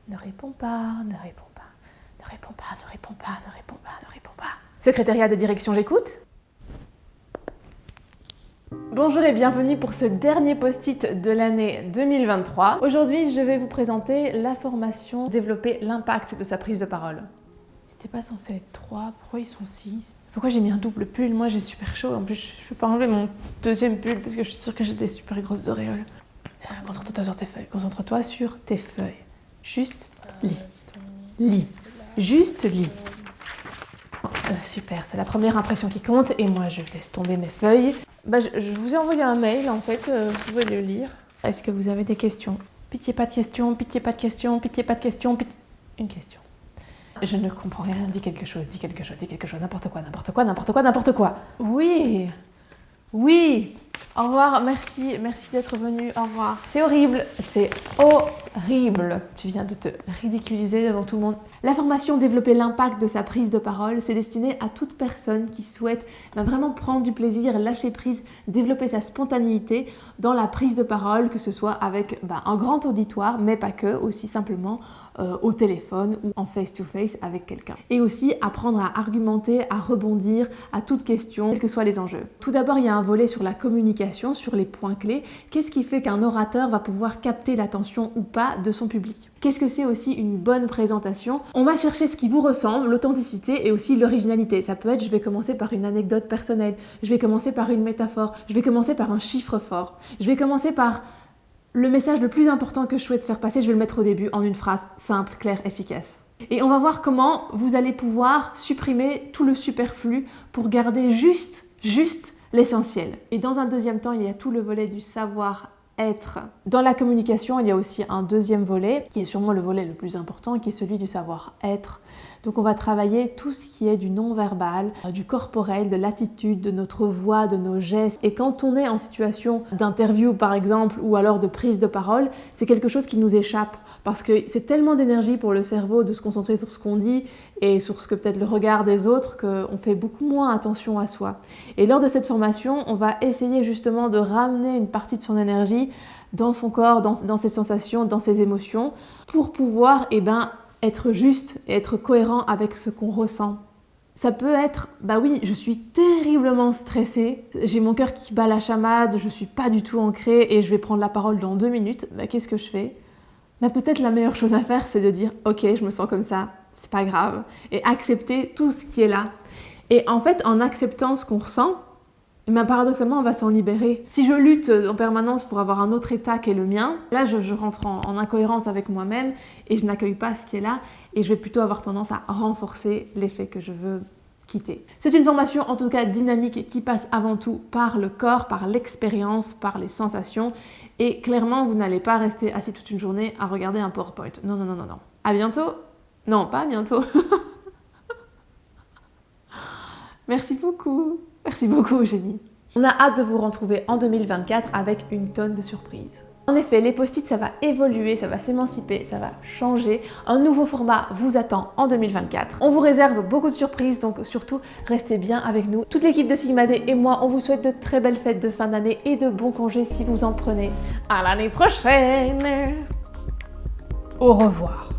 Ne réponds pas, ne réponds pas, ne réponds pas, ne réponds pas, ne réponds pas, ne réponds pas. Secrétariat de direction, j'écoute. Bonjour et bienvenue pour ce dernier post-it de l'année 2023. Aujourd'hui, je vais vous présenter la formation Développer l'impact de sa prise de parole. C'était pas censé être 3, pourquoi ils sont 6? Pourquoi j'ai mis un double pull? Moi j'ai super chaud, en plus je peux pas enlever mon deuxième pull parce que je suis sûre que j'ai des super grosses auréoles. Concentre-toi sur tes feuilles, concentre-toi sur tes feuilles. Juste lis. Lis. Juste lis. Super, c'est la première impression qui compte et moi je laisse tomber mes feuilles. Je vous ai envoyé un mail en fait, vous pouvez le lire. Est-ce que vous avez des questions? Pitié pas de questions, pitié pas de questions, pitié pas de questions, pitié... Une question. Je ne comprends rien, dis quelque chose, dis quelque chose, dis quelque chose, n'importe quoi, n'importe quoi, n'importe quoi, n'importe quoi. Oui, oui, au revoir, merci d'être venu, au revoir. C'est horrible, c'est horrible. Tu viens de te ridiculiser devant tout le monde. La formation Développer l'impact de sa prise de parole, c'est destiné à toute personne qui souhaite vraiment prendre du plaisir, lâcher prise, développer sa spontanéité dans la prise de parole, que ce soit avec un grand auditoire, mais pas que, aussi simplement au téléphone ou en face-to-face avec quelqu'un. Et aussi apprendre à argumenter, à rebondir à toute question, quels que soient les enjeux. Tout d'abord, il y a un volet sur la communication, sur les points clés. Qu'est-ce qui fait qu'un orateur va pouvoir capter l'attention ou pas de son public? Qu'est-ce que c'est aussi une bonne présentation? On va chercher ce qui vous ressemble, l'authenticité et aussi l'originalité. Ça peut être, je vais commencer par une anecdote personnelle, je vais commencer par une métaphore, je vais commencer par un chiffre fort, je vais commencer par le message le plus important que je souhaite faire passer, je vais le mettre au début en une phrase simple, claire, efficace. Et on va voir comment vous allez pouvoir supprimer tout le superflu pour garder juste l'essentiel. Et dans un deuxième temps, il y a tout le volet du savoir-être. Dans la communication, il y a aussi un deuxième volet, qui est sûrement le volet le plus important, qui est celui du savoir-être. Donc on va travailler tout ce qui est du non-verbal, du corporel, de l'attitude, de notre voix, de nos gestes. Et quand on est en situation d'interview par exemple, ou alors de prise de parole, c'est quelque chose qui nous échappe. Parce que c'est tellement d'énergie pour le cerveau de se concentrer sur ce qu'on dit et sur ce que peut-être le regard des autres qu'on fait beaucoup moins attention à soi. Et lors de cette formation, on va essayer justement de ramener une partie de son énergie dans son corps, dans ses sensations, dans ses émotions, pour pouvoir être juste et être cohérent avec ce qu'on ressent. Ça peut être, oui, je suis terriblement stressée, j'ai mon cœur qui bat la chamade, je suis pas du tout ancrée et je vais prendre la parole dans 2 minutes. Qu'est-ce que je fais? Peut-être la meilleure chose à faire, c'est de dire « Ok, je me sens comme ça, c'est pas grave » et accepter tout ce qui est là. Et en fait, en acceptant ce qu'on ressent, paradoxalement, on va s'en libérer. Si je lutte en permanence pour avoir un autre état qui est le mien, là, je rentre en incohérence avec moi-même et je n'accueille pas ce qui est là et je vais plutôt avoir tendance à renforcer l'effet que je veux quitter. C'est une formation, en tout cas dynamique, qui passe avant tout par le corps, par l'expérience, par les sensations et clairement, vous n'allez pas rester assis toute une journée à regarder un PowerPoint. Non. À bientôt? Non, pas à bientôt. Merci beaucoup, Eugénie. On a hâte de vous retrouver en 2024 avec une tonne de surprises. En effet, les post-it, ça va évoluer, ça va s'émanciper, ça va changer. Un nouveau format vous attend en 2024. On vous réserve beaucoup de surprises, donc surtout, restez bien avec nous. Toute l'équipe de Sigma D et moi, on vous souhaite de très belles fêtes de fin d'année et de bons congés si vous en prenez. À l'année prochaine! Au revoir.